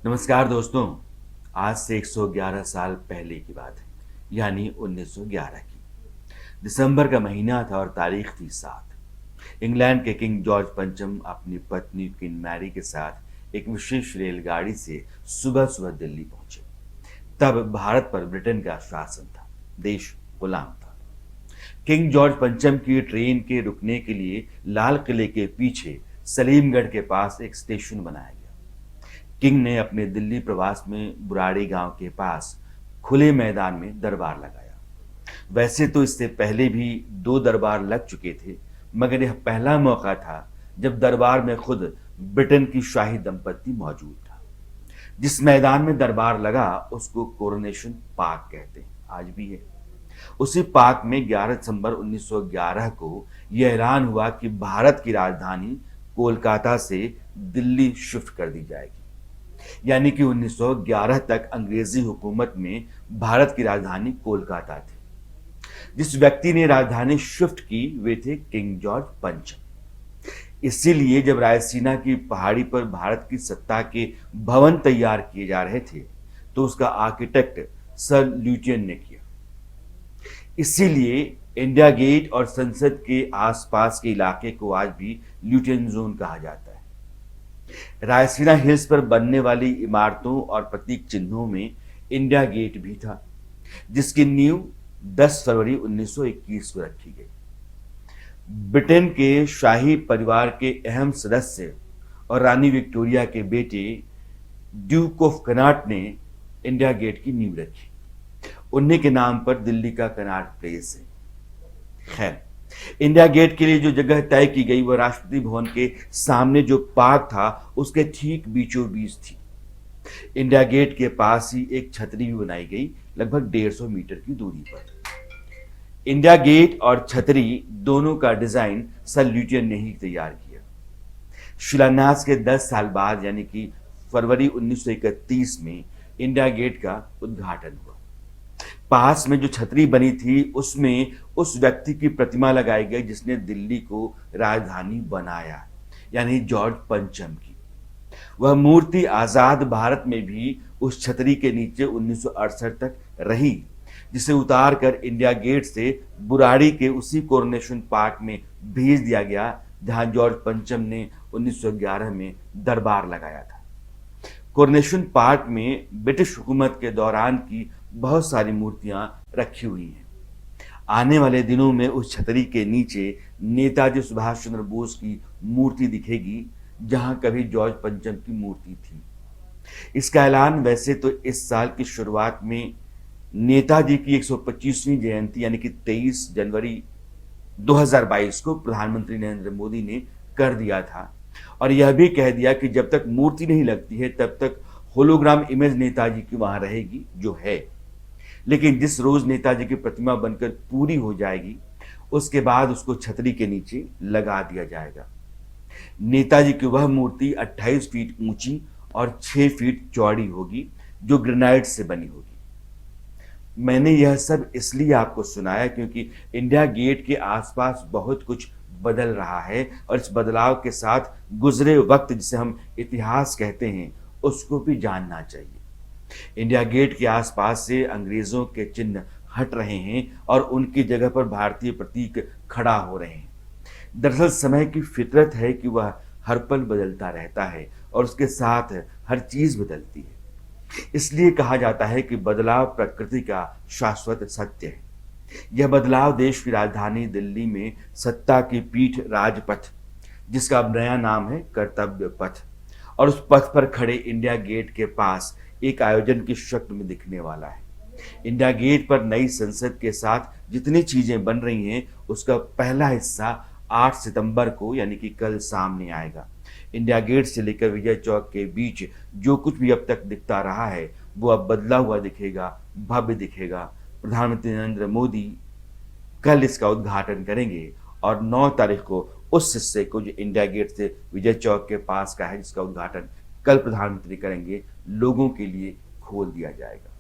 नमस्कार दोस्तों। आज से 111 साल पहले की बात है, यानी 1911 की। दिसंबर का महीना था और तारीख थी 7। इंग्लैंड के किंग जॉर्ज पंचम अपनी पत्नी क्वीन मैरी के साथ एक विशेष रेलगाड़ी से सुबह सुबह दिल्ली पहुंचे। तब भारत पर ब्रिटेन का शासन था, देश गुलाम था। किंग जॉर्ज पंचम की ट्रेन के रुकने के लिए लाल किले के पीछे सलीमगढ़ के पास एक स्टेशन बनाया गया। किंग ने अपने दिल्ली प्रवास में बुराड़ी गांव के पास खुले मैदान में दरबार लगाया। वैसे तो इससे पहले भी 2 दरबार लग चुके थे, मगर यह पहला मौका था जब दरबार में खुद ब्रिटेन की शाही दंपत्ति मौजूद था। जिस मैदान में दरबार लगा उसको कोरोनेशन पार्क कहते हैं, आज भी है। उसी पार्क में 11 दिसंबर 1911 को यह ऐलान हुआ कि भारत की राजधानी कोलकाता से दिल्ली शिफ्ट कर दी जाएगी। यानी कि 1911 तक अंग्रेजी हुकूमत में भारत की राजधानी कोलकाता थी। जिस व्यक्ति ने राजधानी शिफ्ट की वे थे किंग जॉर्ज पंचम। इसीलिए जब रायसीना की पहाड़ी पर भारत की सत्ता के भवन तैयार किए जा रहे थे तो उसका आर्किटेक्ट सर ल्यूटियन ने किया। इसीलिए इंडिया गेट और संसद के आसपास के इलाके को आज भी ल्यूटियन जोन कहा जाता है। रायसीना हिल्स पर बनने वाली इमारतों और प्रतीक चिन्हों में इंडिया गेट भी था, जिसकी नींव 10 फरवरी 1921 को रखी गई। ब्रिटेन के शाही परिवार के अहम सदस्य और रानी विक्टोरिया के बेटे ड्यूक ऑफ कनॉट ने इंडिया गेट की नींव रखी। उन्हीं के नाम पर दिल्ली का कनॉट प्लेस है। खैर, इंडिया गेट के लिए जो जगह तय की गई वह राष्ट्रपति भवन के सामने जो पार्क था उसके ठीक बीचों बीच थी। इंडिया गेट के पास ही एक छतरी भी बनाई गई, लगभग 150 मीटर की दूरी पर। इंडिया गेट और छतरी दोनों का डिजाइन सर ल्यूटियन ने ही तैयार किया। शिलान्यास के 10 साल बाद यानी कि फरवरी 1931 में इंडिया गेट का उद्घाटन हुआ। पास में जो छतरी बनी थी उसमें उस व्यक्ति की प्रतिमा लगाई गई जिसने दिल्ली को राजधानी बनाया, यानी जॉर्ज पंचम की। वह मूर्ति आजाद भारत में भी उस छतरी के नीचे 1968 तक रही, जिसे उतार कर इंडिया गेट से बुराड़ी के उसी कोरोनेशन पार्क में भेज दिया गया जहां जॉर्ज पंचम ने 1911 में दरबार लगाया था। कोरोनेशन पार्क में ब्रिटिश हुकूमत के दौरान की बहुत सारी मूर्तियां रखी हुई हैं। आने वाले दिनों में उस छतरी के नीचे नेताजी सुभाष चंद्र बोस की मूर्ति दिखेगी, जहां कभी जॉर्ज पंचम की मूर्ति थी। इसका ऐलान वैसे तो इस साल की शुरुआत में नेताजी की 125वीं जयंती यानी कि 23 जनवरी 2022 को प्रधानमंत्री नरेंद्र मोदी ने कर दिया था और यह भी कह दिया कि जब तक मूर्ति नहीं लगती है तब तक होलोग्राम इमेज नेताजी की वहां रहेगी जो है। लेकिन जिस रोज नेताजी की प्रतिमा बनकर पूरी हो जाएगी उसके बाद उसको छतरी के नीचे लगा दिया जाएगा। नेताजी की वह मूर्ति 28 फीट ऊंची और 6 फीट चौड़ी होगी जो ग्रेनाइट से बनी होगी। मैंने यह सब इसलिए आपको सुनाया क्योंकि इंडिया गेट के आसपास बहुत कुछ बदल रहा है और इस बदलाव के साथ गुजरे वक्त जिसे हम इतिहास कहते हैं उसको भी जानना चाहिए। इंडिया गेट के आसपास से अंग्रेजों के चिन्ह हट रहे हैं और उनकी जगह पर भारतीय प्रतीक खड़ा हो रहे हैं। दरअसल समय की फितरत है कि वह हर पल बदलता रहता है और उसके साथ हर चीज बदलती है। इसलिए कहा जाता है कि बदलाव प्रकृति का शाश्वत सत्य है। यह बदलाव देश की राजधानी दिल्ली में सत्ता की पीठ राजपथ, जिसका अब नया नाम है कर्तव्य पथ, और उस पथ पर खड़े इंडिया गेट के पास एक आयोजन की शक्ल में दिखने वाला है। इंडिया गेट पर नई संसद के साथ जितनी चीजें बन रही हैं उसका पहला हिस्सा 8 सितंबर को यानी कि कल सामने आएगा। इंडिया गेट से लेकर विजय चौक के बीच जो कुछ भी अब तक दिखता रहा है वो अब बदला हुआ दिखेगा, भव्य दिखेगा। प्रधानमंत्री नरेंद्र मोदी कल इसका उद्घाटन करेंगे और 9 तारीख को उस हिस्से को जो इंडिया गेट से विजय चौक के पास का है जिसका उद्घाटन कल प्रधानमंत्री करेंगे, लोगों के लिए खोल दिया जाएगा।